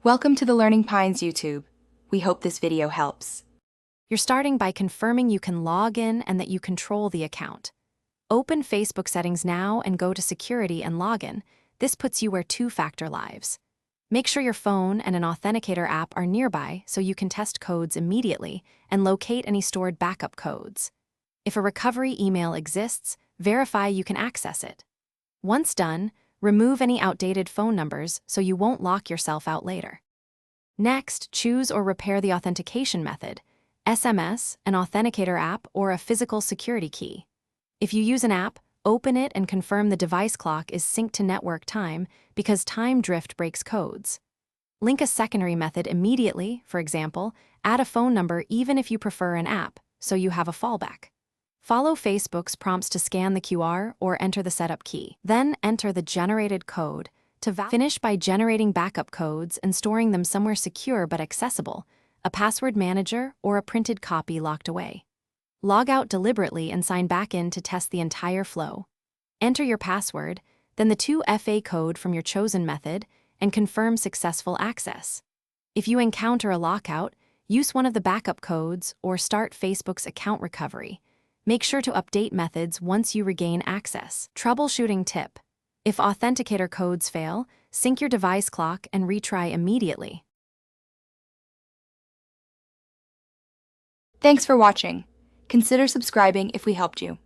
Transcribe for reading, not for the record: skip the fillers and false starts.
Welcome to the Learning Pines YouTube. We hope this video helps. You're starting by confirming you can log in and that you control the account. Open Facebook settings now and go to Security and Login. This puts you where two-factor lives. Make sure your phone and an Authenticator app are nearby so you can test codes immediately and locate any stored backup codes. If a recovery email exists, verify you can access it. Once done, remove any outdated phone numbers so you won't lock yourself out later. Next, choose or repair the authentication method: SMS, an Authenticator app, or a physical security key. If you use an app, open it and confirm the device clock is synced to network time because time drift breaks codes. Link a secondary method immediately, for example, add a phone number even if you prefer an app, so you have a fallback. Follow Facebook's prompts to scan the QR or enter the setup key. Then enter the generated code. Finish by generating backup codes and storing them somewhere secure but accessible, a password manager or a printed copy locked away. Log out deliberately and sign back in to test the entire flow. Enter your password, then the 2FA code from your chosen method, and confirm successful access. If you encounter a lockout, use one of the backup codes or start Facebook's account recovery. Make sure to update methods once you regain access. Troubleshooting tip: if Authenticator codes fail, sync your device clock and retry immediately. Thanks for watching. Consider subscribing if we helped you.